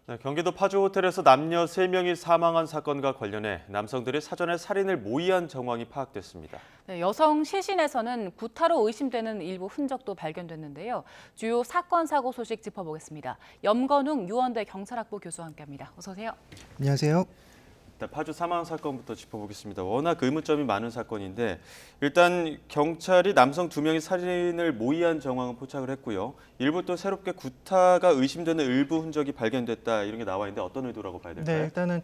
네, 경기도 파주 호텔에서 남녀 3명이 사망한 사건과 관련해 남성들이 사전에 살인을 모의한 정황이 파악됐습니다. 네, 여성 시신에서는 구타로 의심되는 일부 흔적도 발견됐는데요. 주요 사건 사고 소식 짚어보겠습니다. 염건웅 유원대 경찰학부 교수와 함께합니다. 어서 오세요. 안녕하세요. 일단 파주 사망 사건부터 짚어보겠습니다. 워낙 의문점이 많은 사건인데 일단 경찰이 남성 2명이 살인을 모의한 정황을 포착을 했고요. 일부 또 새롭게 구타가 의심되는 일부 흔적이 발견됐다 이런 게 나와 있는데 어떤 의도라고 봐야 될까요? 네,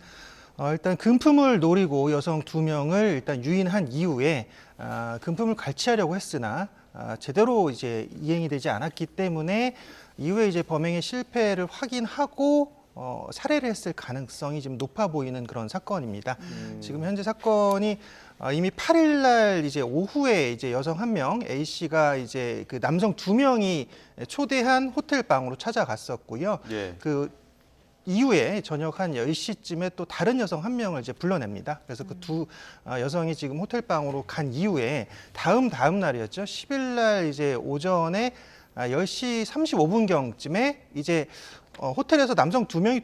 일단 금품을 노리고 여성 2명을 일단 유인한 이후에 금품을 갈취하려고 했으나 제대로 이제 이행이 되지 않았기 때문에 이후에 이제 범행의 실패를 확인하고 살해를 했을 가능성이 좀 높아 보이는 그런 사건입니다. 지금 현재 사건이 이미 8일 날 이제 오후에 이제 여성 1명 A 씨가 이제 그 남성 2명이 초대한 호텔 방으로 찾아갔었고요. 예. 그 이후에 저녁 한 10시쯤에 또 다른 여성 1명을 이제 불러냅니다. 그래서 그 두 여성이 지금 호텔 방으로 간 이후에 다음 날이었죠. 10일 날 이제 오전에 10시 35분경쯤에 이제 호텔에서 남성 2명이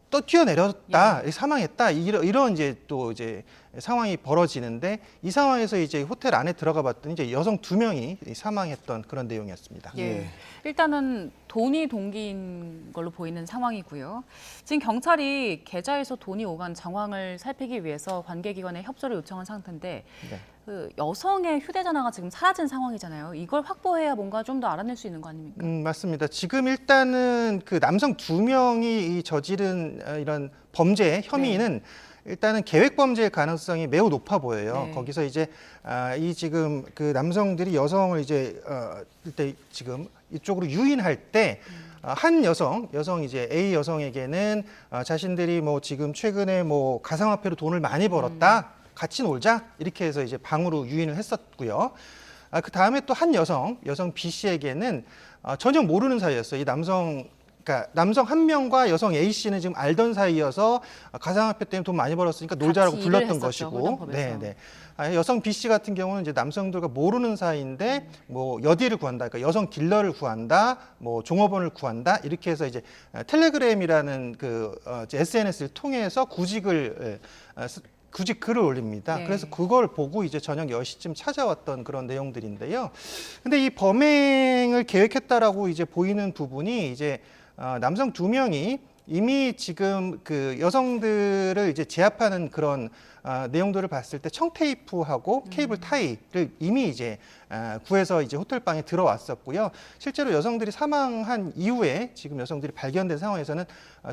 또 뛰어내렸다, 사망했다 이런 이제 또 이제 상황이 벌어지는데 이 상황에서 이제 호텔 안에 들어가 봤더니 이제 여성 2명이 사망했던 그런 내용이었습니다. 예. 일단은 돈이 동기인 걸로 보이는 상황이고요. 지금 경찰이 계좌에서 돈이 오간 정황을 살피기 위해서 관계기관에 협조를 요청한 상태인데 네. 그 여성의 휴대전화가 지금 사라진 상황이잖아요. 이걸 확보해야 뭔가 좀 더 알아낼 수 있는 거 아닙니까? 맞습니다. 지금 일단은 그 남성 2명이 저지른 이런 범죄 혐의는 일단은 계획 범죄의 가능성이 매우 높아 보여요. 네. 거기서 이제 이 지금 그 남성들이 여성을 이제 일단 지금 이쪽으로 유인할 때 한 여성 이제 A 여성에게는 자신들이 뭐 지금 최근에 뭐 가상화폐로 돈을 많이 벌었다. 같이 놀자 이렇게 해서 이제 방으로 유인을 했었고요. 그 다음에 또 한 여성 B 씨에게는 전혀 모르는 사이였어요. 이 그러니까 남성 1명과 여성 A 씨는 지금 알던 사이여서 가상화폐 때문에 돈 많이 벌었으니까 놀자라고 같이 불렀던 일을 했었죠, 것이고, 홀덤법에서. 네. 여성 B 씨 같은 경우는 이제 남성들과 모르는 사이인데 뭐 여디를 구한다, 그러니까 여성 딜러를 구한다, 뭐 종업원을 구한다 이렇게 해서 이제 텔레그램이라는 그 SNS를 통해서 구직 글을 올립니다. 네. 그래서 그걸 보고 이제 저녁 10시쯤 찾아왔던 그런 내용들인데요. 근데 이 범행을 계획했다라고 이제 보이는 부분이 이제 남성 2명이 이미 지금 그 여성들을 이제 제압하는 그런 내용들을 봤을 때 청테이프하고 케이블 타이를 이미 이제 구해서 이제 호텔 방에 들어왔었고요. 실제로 여성들이 사망한 이후에 지금 여성들이 발견된 상황에서는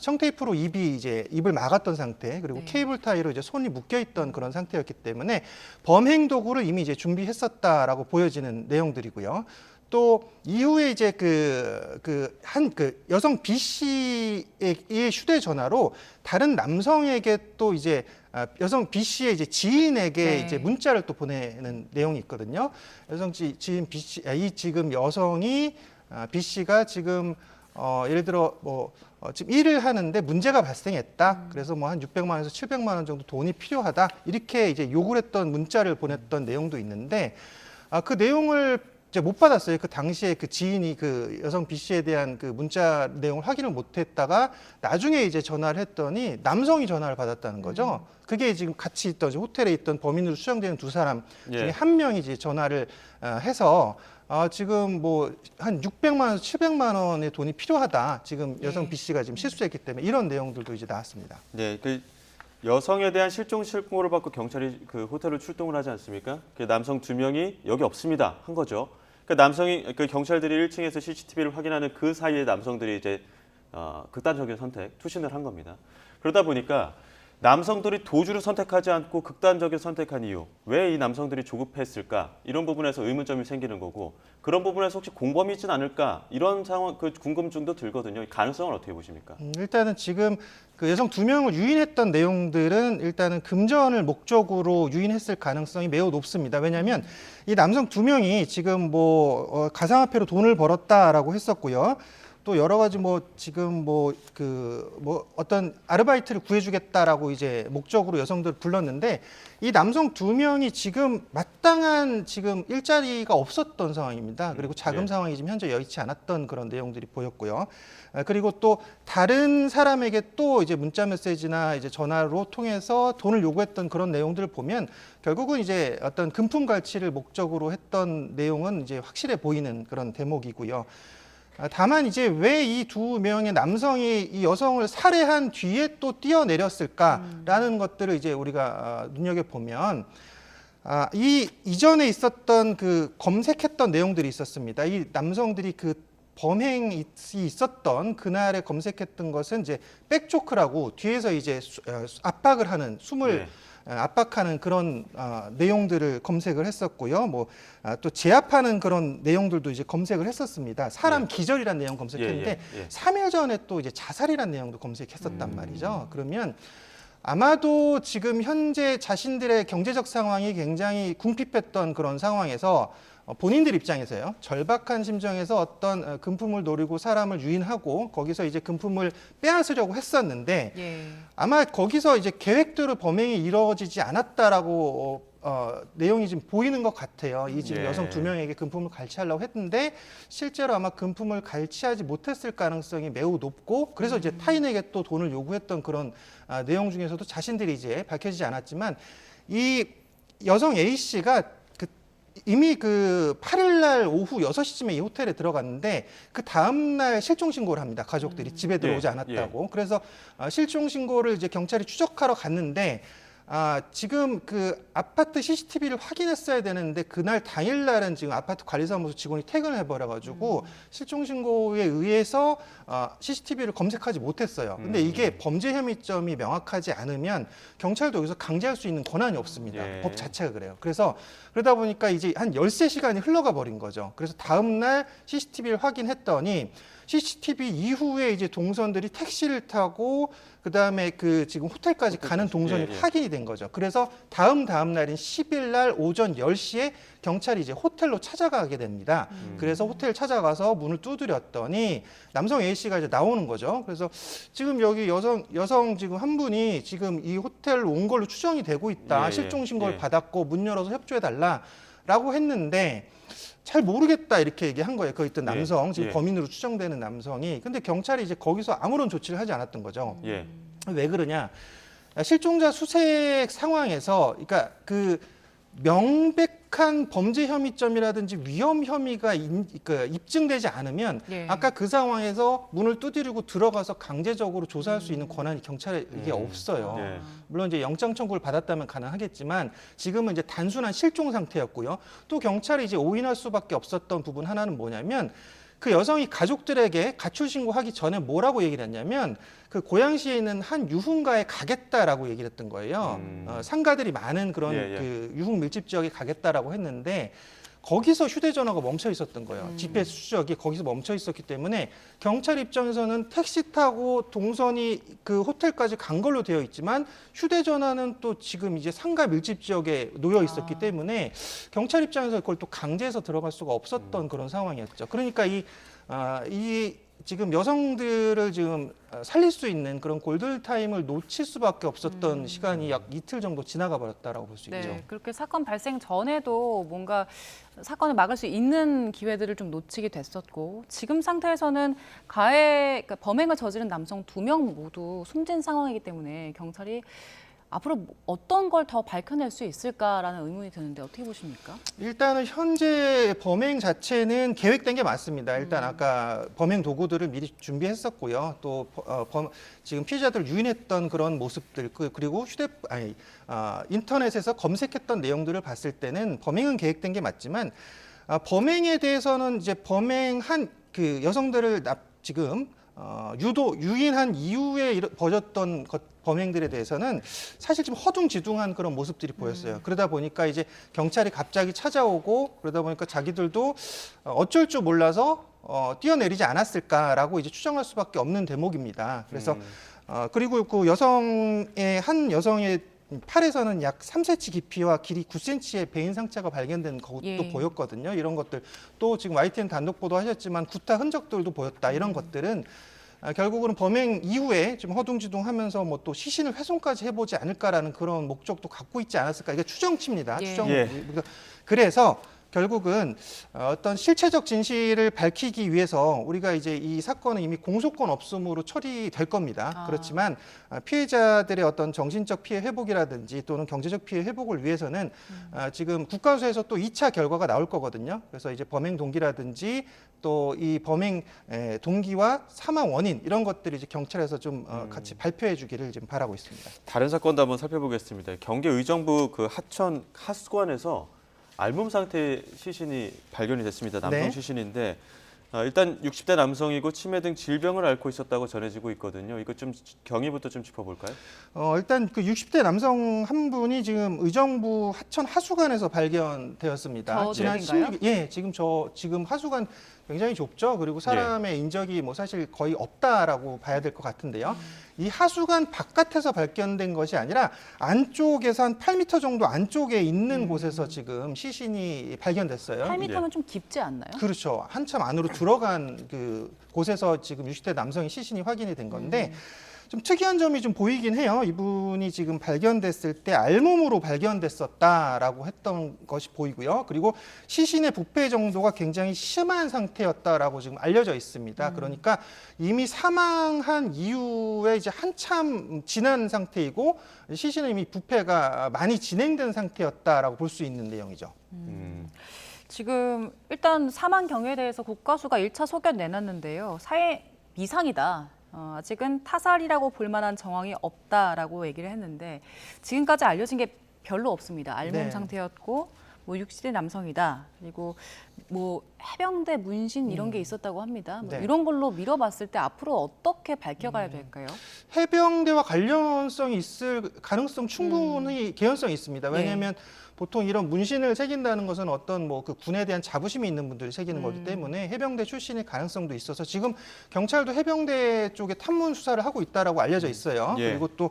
청테이프로 입을 막았던 상태, 그리고 케이블 타이로 이제 손이 묶여 있던 그런 상태였기 때문에 범행 도구를 이미 이제 준비했었다라고 보여지는 내용들이고요. 또 이후에 이제 그 여성 B 씨의 휴대전화로 다른 남성에게 또 이제 여성 B 씨의 이제 지인에게 이제 문자를 또 보내는 내용이 있거든요. 지인 B 씨, 지금 여성이 B 씨가 지금 예를 들어 지금 일을 하는데 문제가 발생했다. 그래서 뭐 한 600만 원에서 700만 원 정도 돈이 필요하다. 이렇게 이제 요구를 했던 문자를 보냈던 내용도 있는데 그 내용을 이제 못 받았어요. 그 당시에 그 지인이 그 여성 B 씨에 대한 그 문자 내용을 확인을 못했다가 나중에 이제 전화를 했더니 남성이 전화를 받았다는 거죠. 그게 지금 같이 있던 호텔에 있던 범인으로 추정되는 2사람 중에 한 명이 이제 전화를 해서 지금 뭐 한 600만 원에서 700만 원의 돈이 필요하다. 지금 여성 B 씨가 지금 실수했기 때문에 이런 내용들도 이제 나왔습니다. 네, 그 여성에 대한 실종 신고를 받고 경찰이 그 호텔을 출동을 하지 않습니까? 그 남성 2명이 여기 없습니다 한 거죠. 그 경찰들이 1층에서 CCTV를 확인하는 그 사이에 남성들이 이제 극단적인 투신을 한 겁니다. 그러다 보니까 남성들이 도주를 선택하지 않고 극단적인 선택한 이유, 왜 이 남성들이 조급했을까? 이런 부분에서 의문점이 생기는 거고, 그런 부분에서 혹시 공범이 있진 않을까? 이런 상황, 그 궁금증도 들거든요. 가능성을 어떻게 보십니까? 일단은 지금 그 여성 2명을 유인했던 내용들은 일단은 금전을 목적으로 유인했을 가능성이 매우 높습니다. 왜냐하면 이 남성 2명이 지금 뭐 가상화폐로 돈을 벌었다라고 했었고요. 또 여러 가지 뭐 지금 어떤 아르바이트를 구해주겠다라고 이제 목적으로 여성들 불렀는데 이 남성 2명이 지금 마땅한 지금 일자리가 없었던 상황입니다. 그리고 자금 예. 상황이 지금 현재 여의치 않았던 그런 내용들이 보였고요. 그리고 또 다른 사람에게 또 이제 문자 메시지나 이제 전화로 통해서 돈을 요구했던 그런 내용들을 보면 결국은 이제 어떤 금품 갈취를 목적으로 했던 내용은 이제 확실해 보이는 그런 대목이고요. 다만 이제 왜 이 2명의 남성이 이 여성을 살해한 뒤에 또 뛰어내렸을까라는 것들을 이제 우리가 눈여겨 보면 이 이전에 있었던 그 검색했던 내용들이 있었습니다. 이 남성들이 그 범행이 있었던 그날에 검색했던 것은 이제 백초크라고 뒤에서 이제 압박을 하는 숨을 네. 압박하는 그런 내용들을 검색을 했었고요. 또 제압하는 그런 내용들도 이제 검색을 했었습니다. 사람 기절이라는 내용 검색했는데 3일 전에 또 이제 자살이라는 내용도 검색했었단 말이죠. 그러면 아마도 지금 현재 자신들의 경제적 상황이 굉장히 궁핍했던 그런 상황에서 본인들 입장에서요, 절박한 심정에서 어떤 금품을 노리고 사람을 유인하고 거기서 이제 금품을 빼앗으려고 했었는데 예. 아마 거기서 이제 계획대로 범행이 이루어지지 않았다라고 내용이 지금 보이는 것 같아요. 이 지금 예. 여성 2명에게 금품을 갈취하려고 했는데 실제로 아마 금품을 갈취하지 못했을 가능성이 매우 높고 그래서 이제 타인에게 또 돈을 요구했던 그런 내용 중에서도 자신들이 이제 밝혀지지 않았지만 이 여성 A 씨가 이미 그 8일 날 오후 6시쯤에 이 호텔에 들어갔는데 그 다음 날 실종 신고를 합니다. 가족들이 집에 들어오지 않았다고. 그래서 실종 신고를 이제 경찰이 추적하러 갔는데 지금 그 아파트 CCTV를 확인했어야 되는데 그날 당일 날은 지금 아파트 관리사무소 직원이 퇴근을 해버려가지고 실종 신고에 의해서 CCTV를 검색하지 못했어요. 근데 이게 범죄 혐의점이 명확하지 않으면 경찰도 여기서 강제할 수 있는 권한이 없습니다. 예. 법 자체가 그래요. 그래서 그러다 보니까 이제 한 13시간이 흘러가 버린 거죠. 그래서 다음 날 CCTV를 확인했더니 CCTV 이후에 이제 동선들이 택시를 타고 그다음에 그 지금 호텔까지 가는 동선이 확인이 된 거죠. 그래서 다음 날인 10일 날 오전 10시에 경찰이 이제 호텔로 찾아가게 됩니다. 그래서 호텔 찾아가서 문을 두드렸더니 남성 A 씨가 이제 나오는 거죠. 그래서 지금 여기 여성 지금 한 분이 지금 이 호텔로 온 걸로 추정이 되고 있다. 실종 신고를 받았고 문 열어서 협조해 달라라고 했는데 잘 모르겠다 이렇게 얘기한 거예요. 거기 있던 남성, 지금 범인으로 추정되는 남성이. 근데 경찰이 이제 거기서 아무런 조치를 하지 않았던 거죠. 왜 그러냐? 실종자 수색 상황에서, 그러니까 그 명백한 범죄 혐의점이라든지 위험 혐의가 입증되지 않으면 아까 그 상황에서 문을 두드리고 들어가서 강제적으로 조사할 수 있는 권한이 경찰에게 없어요. 물론 이제 영장 청구를 받았다면 가능하겠지만 지금은 이제 단순한 실종 상태였고요. 또 경찰이 이제 오인할 수밖에 없었던 부분 하나는 뭐냐면 그 여성이 가족들에게 가출 신고하기 전에 뭐라고 얘기를 했냐면 그 고양시에 있는 한 유흥가에 가겠다라고 얘기를 했던 거예요. 상가들이 많은 그런 그 유흥 밀집 지역에 가겠다라고 했는데 거기서 휴대전화가 멈춰 있었던 거예요. GPS 추적이 거기서 멈춰 있었기 때문에 경찰 입장에서는 택시 타고 동선이 그 호텔까지 간 걸로 되어 있지만 휴대전화는 또 지금 이제 상가 밀집 지역에 놓여 있었기 때문에 경찰 입장에서 그걸 또 강제해서 들어갈 수가 없었던 그런 상황이었죠. 그러니까 이 지금 여성들을 지금 살릴 수 있는 그런 골든타임을 놓칠 수밖에 없었던 시간이 약 이틀 정도 지나가 버렸다라고 볼 수 있죠. 그렇게 사건 발생 전에도 뭔가 사건을 막을 수 있는 기회들을 좀 놓치게 됐었고 지금 상태에서는 그러니까 범행을 저지른 남성 2명 모두 숨진 상황이기 때문에 경찰이 앞으로 어떤 걸 더 밝혀낼 수 있을까라는 의문이 드는데 어떻게 보십니까? 일단은 현재 범행 자체는 계획된 게 맞습니다. 일단 아까 범행 도구들을 미리 준비했었고요. 또 지금 피해자들 유인했던 그런 모습들 그리고 인터넷에서 검색했던 내용들을 봤을 때는 범행은 계획된 게 맞지만 범행에 대해서는 이제 범행한 그 여성들을 지금 유인한 이후에 벌어졌던 범행들에 대해서는 사실 좀 허둥지둥한 그런 모습들이 보였어요. 그러다 보니까 이제 경찰이 갑자기 찾아오고 그러다 보니까 자기들도 어쩔 줄 몰라서 뛰어내리지 않았을까라고 이제 추정할 수밖에 없는 대목입니다. 그래서 그리고 그 한 여성의 팔에서는 약 3cm 깊이와 길이 9cm의 배인 상처가 발견된 것도 예. 보였거든요. 이런 것들 또 지금 YTN 단독 보도하셨지만 구타 흔적들도 보였다. 이런 것들은 결국은 범행 이후에 좀 허둥지둥하면서 뭐 또 시신을 훼손까지 해보지 않을까라는 그런 목적도 갖고 있지 않았을까. 이게 추정치입니다. 예. 추정. 예. 그래서 결국은 어떤 실체적 진실을 밝히기 위해서 우리가 이제 이 사건은 이미 공소권 없음으로 처리될 겁니다. 그렇지만 피해자들의 어떤 정신적 피해 회복이라든지 또는 경제적 피해 회복을 위해서는 지금 국가수에서 또 2차 결과가 나올 거거든요. 그래서 이제 범행 동기라든지 또 이 범행 동기와 사망 원인 이런 것들이 이제 경찰에서 좀 같이 발표해 주기를 지금 바라고 있습니다. 다른 사건도 한번 살펴보겠습니다. 경기 의정부 그 하천 하수관에서 알몸 상태의 시신이 발견이 됐습니다. 남성 네. 시신인데 일단 60대 남성이고 치매 등 질병을 앓고 있었다고 전해지고 있거든요. 이거 좀 경위부터 좀 짚어볼까요? 일단 그 60대 남성 한 분이 지금 의정부 하천 하수관에서 발견되었습니다. 저 지난 지역인가요? 16일, 예, 지금 하수관 굉장히 좁죠. 그리고 사람의 인적이 뭐 사실 거의 없다라고 봐야 될 것 같은데요. 이 하수관 바깥에서 발견된 것이 아니라 안쪽에서 한 8m 정도 안쪽에 있는 곳에서 지금 시신이 발견됐어요. 8m면 좀 깊지 않나요? 그렇죠. 한참 안으로 들어간 그 곳에서 지금 60대 남성의 시신이 확인이 된 건데 좀 특이한 점이 좀 보이긴 해요. 이분이 지금 발견됐을 때 알몸으로 발견됐었다라고 했던 것이 보이고요. 그리고 시신의 부패 정도가 굉장히 심한 상태였다라고 지금 알려져 있습니다. 그러니까 이미 사망한 이후에 이제 한참 지난 상태이고 시신은 이미 부패가 많이 진행된 상태였다라고 볼 수 있는 내용이죠. 지금 일단 사망 경위에 대해서 국가수가 1차 소견 내놨는데요. 사회 미상이다. 아직은 타살이라고 볼 만한 정황이 없다라고 얘기를 했는데 지금까지 알려진 게 별로 없습니다. 알몸 네. 상태였고 뭐 60대 남성이다. 그리고 뭐 해병대 문신 이런 게 있었다고 합니다. 뭐 네. 이런 걸로 밀어봤을 때 앞으로 어떻게 밝혀가야 될까요? 해병대와 관련성이 있을 가능성 충분히 개연성이 있습니다. 왜냐하면 보통 이런 문신을 새긴다는 것은 어떤 뭐 그 군에 대한 자부심이 있는 분들이 새기는 거기 때문에 해병대 출신의 가능성도 있어서 지금 경찰도 해병대 쪽에 탐문 수사를 하고 있다라고 알려져 있어요. 예. 그리고 또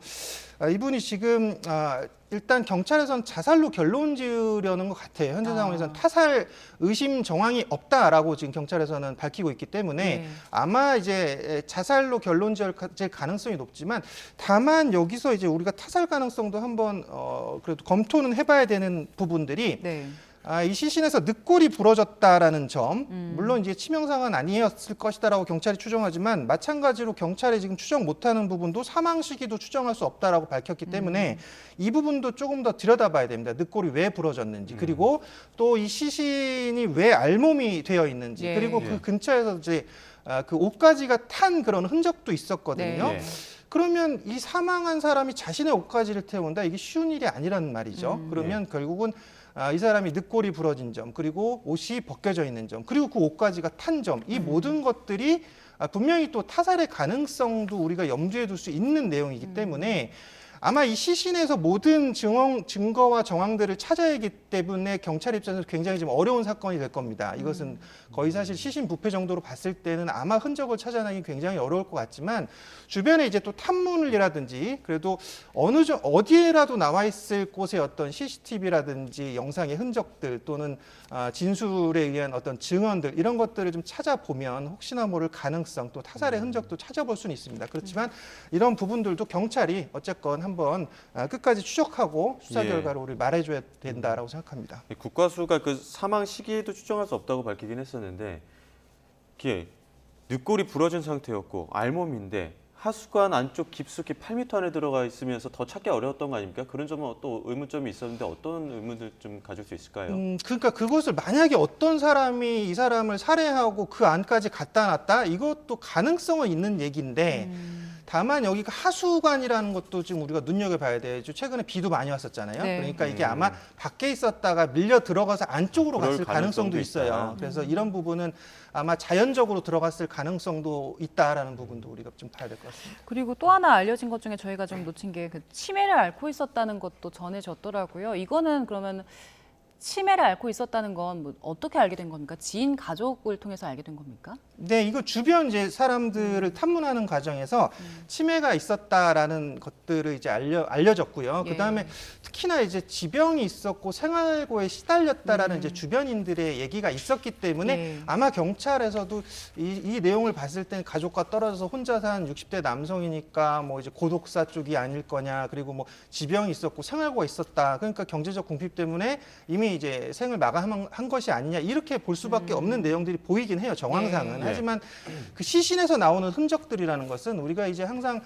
이분이 지금 일단 경찰에선 자살로 결론 지으려는 것 같아요. 현재 상황에서는 타살 의심 정황이 없다라고 지금 경찰에서는 밝히고 있기 때문에 네. 아마 이제 자살로 결론 지을 가능성이 높지만 다만 여기서 이제 우리가 타살 가능성도 한번 그래도 검토는 해봐야 되는 부분들이 네. 이 시신에서 늑골이 부러졌다라는 점, 물론 이제 치명상은 아니었을 것이다라고 경찰이 추정하지만 마찬가지로 경찰이 지금 추정 못하는 부분도 사망 시기도 추정할 수 없다라고 밝혔기 때문에 이 부분도 조금 더 들여다봐야 됩니다. 늑골이 왜 부러졌는지, 그리고 또 이 시신이 왜 알몸이 되어 있는지, 예. 그리고 예. 그 근처에서 이제 그 옷가지가 탄 그런 흔적도 있었거든요. 네. 그러면 이 사망한 사람이 자신의 옷가지를 태운다, 이게 쉬운 일이 아니란 말이죠. 그러면 결국은 이 사람이 늑골이 부러진 점, 그리고 옷이 벗겨져 있는 점, 그리고 그 옷가지가 탄 점, 이 모든 것들이 분명히 또 타살의 가능성도 우리가 염두에 둘 수 있는 내용이기 때문에 아마 이 시신에서 모든 증거와 정황들을 찾아야 하기 때문에 경찰 입장에서 굉장히 좀 어려운 사건이 될 겁니다. 이것은 거의 사실 시신 부패 정도로 봤을 때는 아마 흔적을 찾아내기 굉장히 어려울 것 같지만 주변에 이제 또 탐문이라든지 그래도 어디에라도 나와 있을 곳의 어떤 CCTV라든지 영상의 흔적들 또는 진술에 의한 어떤 증언들 이런 것들을 좀 찾아보면 혹시나 모를 가능성 또 타살의 흔적도 찾아볼 수는 있습니다. 그렇지만 이런 부분들도 경찰이 어쨌건 한번 끝까지 추적하고 수사 예. 결과를 우리 말해줘야 된다라고 생각합니다. 국과수가 그 사망 시기도 추정할 수 없다고 밝히긴 했었는데 이게 늑골이 부러진 상태였고 알몸인데 하수관 안쪽 깊숙이 8m 안에 들어가 있으면서 더 찾기 어려웠던 거 아닙니까? 그런 점은 또 의문점이 있었는데 어떤 의문들 좀 가질 수 있을까요? 그러니까 그것을 만약에 어떤 사람이 이 사람을 살해하고 그 안까지 갖다 놨다 이것도 가능성은 있는 얘기인데 다만 여기가 하수관이라는 것도 지금 우리가 눈여겨봐야 돼요. 최근에 비도 많이 왔었잖아요. 네. 그러니까 이게 아마 밖에 있었다가 밀려 들어가서 안쪽으로 그럴 갔을 가능성도 있어요. 있다. 그래서 이런 부분은 아마 자연적으로 들어갔을 가능성도 있다라는 부분도 우리가 좀 봐야 될 것 같습니다. 그리고 또 하나 알려진 것 중에 저희가 좀 놓친 게 그 치매를 앓고 있었다는 것도 전해졌더라고요. 이거는 그러면 치매를 앓고 있었다는 건 뭐 어떻게 알게 된 겁니까? 지인 가족을 통해서 알게 된 겁니까? 네, 이거 주변 이제 사람들을 탐문하는 과정에서 치매가 있었다라는 것들을 이제 알려졌고요. 예. 그다음에 특히나 이제 지병이 있었고 생활고에 시달렸다라는 이제 주변인들의 얘기가 있었기 때문에 예. 아마 경찰에서도 이 내용을 봤을 때 가족과 떨어져서 혼자 산 60대 남성이니까 뭐 이제 고독사 쪽이 아닐 거냐, 그리고 뭐 지병이 있었고 생활고가 있었다. 그러니까 경제적 궁핍 때문에 이미 이제 생을 마감한 것이 아니냐, 이렇게 볼 수밖에 없는 내용들이 보이긴 해요. 정황상은. 예. 하지만 그 시신에서 나오는 흔적들이라는 것은 우리가 이제 항상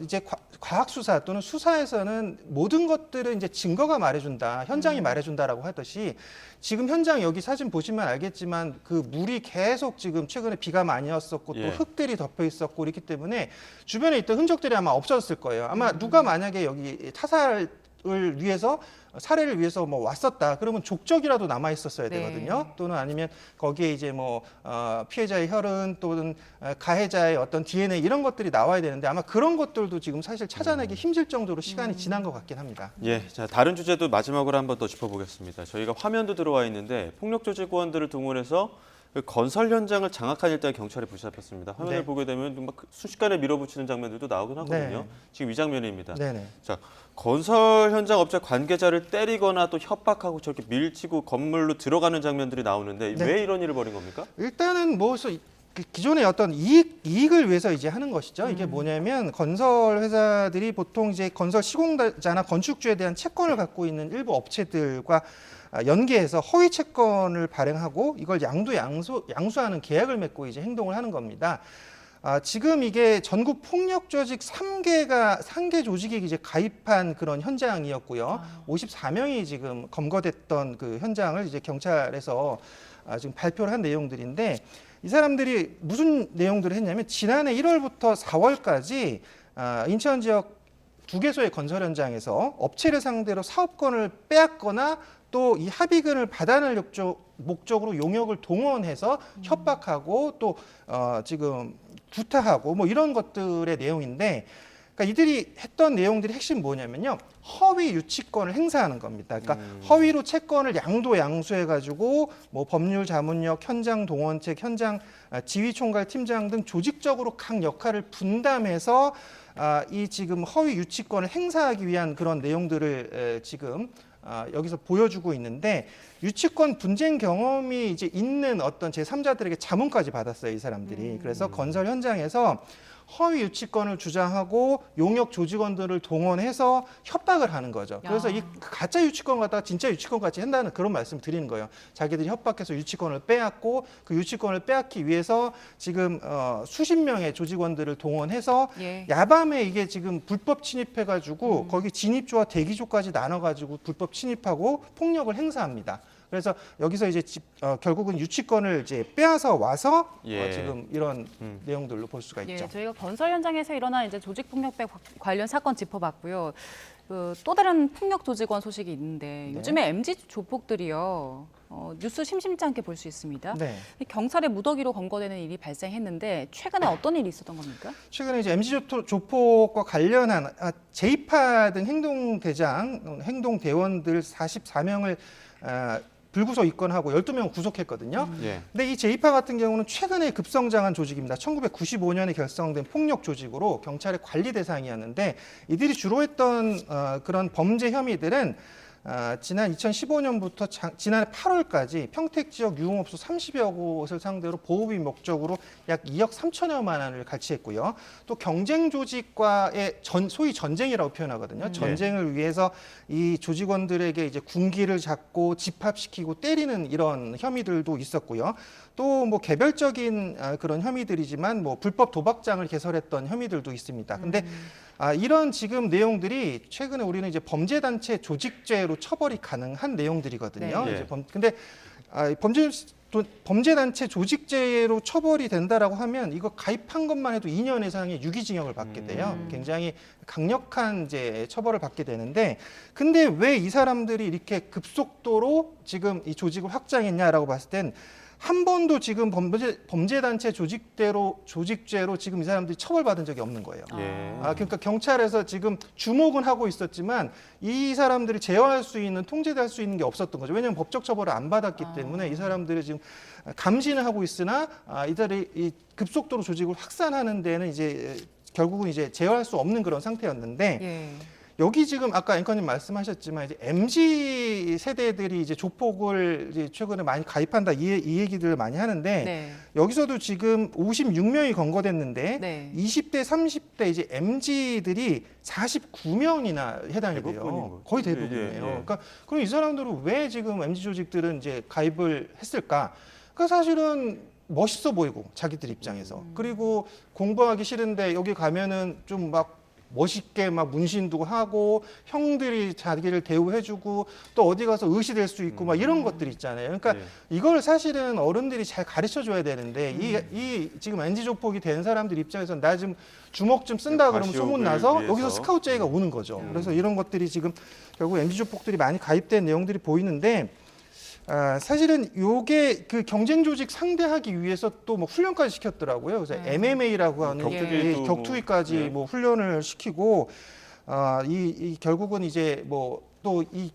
이제 과학 수사 또는 수사에서는 모든 것들은 이제 증거가 말해준다, 현장이 말해준다라고 하듯이, 지금 현장 여기 사진 보시면 알겠지만 그 물이 계속 지금 최근에 비가 많이 왔었고 또 예. 흙들이 덮여 있었고 이렇기 때문에 주변에 있던 흔적들이 아마 없어졌을 거예요. 아마 누가 만약에 여기 타살을 위해서, 살해를 위해서 뭐 왔었다 그러면 족적이라도 남아 있었어야 네. 되거든요. 또는 아니면 거기에 이제 뭐 피해자의 혈흔 또는 가해자의 어떤 DNA 이런 것들이 나와야 되는데 아마 그런 것들도 지금 사실 찾아내기 힘들 정도로 시간이 지난 것 같긴 합니다. 예, 자 다른 주제도 마지막으로 한번 더 짚어보겠습니다. 저희가 화면도 들어와 있는데 폭력 조직원들을 동원해서 그 건설 현장을 장악한 일단 경찰에 붙잡혔습니다. 화면을 네. 보게 되면 막 순식간에 밀어붙이는 장면들도 나오긴 하거든요. 네. 지금 이 장면입니다. 네네. 자, 건설 현장 업체 관계자를 때리거나 또 협박하고 저렇게 밀치고 건물로 들어가는 장면들이 나오는데 네. 왜 이런 일을 벌인 겁니까? 일단은 뭐 기존의 어떤 이익을 위해서 이제 하는 것이죠. 이게 뭐냐면 건설 회사들이 보통 이제 건설 시공자나 건축주에 대한 채권을 갖고 있는 일부 업체들과 연계해서 허위 채권을 발행하고 이걸 양수하는 계약을 맺고 이제 행동을 하는 겁니다. 지금 이게 전국 폭력 조직 3개 조직이 이제 가입한 그런 현장이었고요. 54명이 지금 검거됐던 그 현장을 이제 경찰에서 지금 발표를 한 내용들인데, 이 사람들이 무슨 내용들을 했냐면 지난해 1월부터 4월까지 인천 지역 2개소의 건설 현장에서 업체를 상대로 사업권을 빼앗거나 또 이 합의금을 받아낼 목적으로 용역을 동원해서 협박하고 또 지금 구타하고 뭐 이런 것들의 내용인데, 그러니까 이들이 했던 내용들이 핵심 뭐냐면요, 허위 유치권을 행사하는 겁니다. 그러니까 허위로 채권을 양수해가지고 뭐 법률 자문력, 현장 동원책, 현장 지휘총괄 팀장 등 조직적으로 각 역할을 분담해서 이 지금 허위 유치권을 행사하기 위한 그런 내용들을 지금 여기서 보여주고 있는데, 유치권 분쟁 경험이 이제 있는 어떤 제3자들에게 자문까지 받았어요, 이 사람들이. 그래서 건설 현장에서 허위 유치권을 주장하고 용역 조직원들을 동원해서 협박을 하는 거죠. 그래서 이 가짜 유치권 갖다가 진짜 유치권 같이 한다는 그런 말씀을 드리는 거예요. 자기들이 협박해서 유치권을 빼앗고 그 유치권을 빼앗기 위해서 지금 수십 명의 조직원들을 동원해서 예. 야밤에 이게 지금 불법 침입해가지고 거기 진입조와 대기조까지 나눠가지고 불법 침입하고 폭력을 행사합니다. 그래서 여기서 이제 결국은 유치권을 이제 빼앗아 와서 예. 지금 이런 내용들로 볼 수가 예, 있죠. 저희가 건설 현장에서 일어난 이제 조직폭력배 관련 사건 짚어봤고요. 또 다른 폭력 조직원 소식이 있는데 요즘에 MZ 조폭들이요. 뉴스 심심치 않게 볼 수 있습니다. 네. 경찰의 무더기로 검거되는 일이 발생했는데 최근에 어떤 일이 있었던 겁니까? 최근에 이제 MZ 조폭과 관련한 제2파 등 행동대원들 44명을 불구속 입건하고 12명 구속했거든요. 예. 근데 이 제2파 같은 경우는 최근에 급성장한 조직입니다. 1995년에 결성된 폭력 조직으로 경찰의 관리 대상이었는데, 이들이 주로 했던 그런 범죄 혐의들은 지난 2015년부터 지난해 8월까지 평택 지역 유흥업소 30여 곳을 상대로 보호비 목적으로 약 2억 3천여만 원을 갈취했고요. 또 경쟁 조직과의 소위 전쟁이라고 표현하거든요. 전쟁을 위해서 이 조직원들에게 이제 군기를 잡고 집합시키고 때리는 이런 혐의들도 있었고요. 또 뭐 개별적인 그런 혐의들이지만 뭐 불법 도박장을 개설했던 혐의들도 있습니다. 근데 이런 지금 내용들이 최근에 우리는 이제 범죄단체 조직죄로 처벌이 가능한 내용들이거든요. 네. 이제 근데 범죄단체 조직죄로 처벌이 된다라고 하면 이거 가입한 것만 해도 2년 이상의 유기징역을 받게 돼요. 굉장히 강력한 이제 처벌을 받게 되는데, 근데 왜 이 사람들이 이렇게 급속도로 지금 이 조직을 확장했냐라고 봤을 땐 한 번도 지금 범죄단체 조직죄로 지금 이 사람들이 처벌받은 적이 없는 거예요. 예. 그러니까 경찰에서 지금 주목은 하고 있었지만 이 사람들이 제어할 수 있는 통제할 수 있는 게 없었던 거죠. 왜냐하면 법적 처벌을 안 받았기 때문에 이 사람들이 지금 감시는 하고 있으나 이들이 이 급속도로 조직을 확산하는 데는 이제 결국은 이제 제어할 수 없는 그런 상태였는데 예. 여기 지금 아까 앵커님 말씀하셨지만 이제 MZ 세대들이 이제 조폭을 이제 최근에 많이 가입한다 이 얘기들을 많이 하는데 네. 여기서도 지금 56명이 검거됐는데 네. 20대, 30대 이제 MZ들이 49명이나 해당이 대부분인 돼요. 거죠. 거의 대부분이에요. 예, 예. 그러니까 그럼 이 사람들은 왜 지금 MZ 조직들은 이제 가입을 했을까? 그러니까 사실은 멋있어 보이고 자기들 입장에서 그리고 공부하기 싫은데 여기 가면은 좀 막 멋있게 막 문신도 하고 형들이 자기를 대우해주고 또 어디 가서 의시될 수 있고 막 이런 것들 있잖아요. 그러니까 예. 이걸 사실은 어른들이 잘 가르쳐 줘야 되는데 이 지금 NG 조폭이 된 사람들 입장에서는 나 지금 주먹 좀 쓴다 그러면 과시욕을 소문 나서 위해서. 여기서 스카우트 제의가 오는 거죠. 그래서 이런 것들이 지금 결국 NG 조폭들이 많이 가입된 내용들이 보이는데 사실은 요게 그 경쟁 조직 상대하기 위해서 또 뭐 훈련까지 시켰더라고요. 그래서 MMA라고 하는 격투기도 격투기까지 뭐, 예. 뭐 훈련을 시키고 이 결국은 이제 뭐 또 이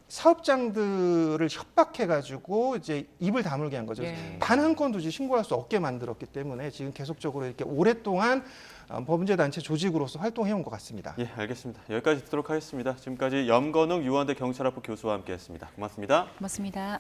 사업장들을 협박해가지고 이제 입을 다물게 한 거죠. 예. 단 한 건도 이제 신고할 수 없게 만들었기 때문에 지금 계속적으로 이렇게 오랫동안 범죄단체 조직으로서 활동해온 것 같습니다. 예, 알겠습니다. 여기까지 듣도록 하겠습니다. 지금까지 염건웅 유원대 경찰학부 교수와 함께했습니다. 고맙습니다. 고맙습니다.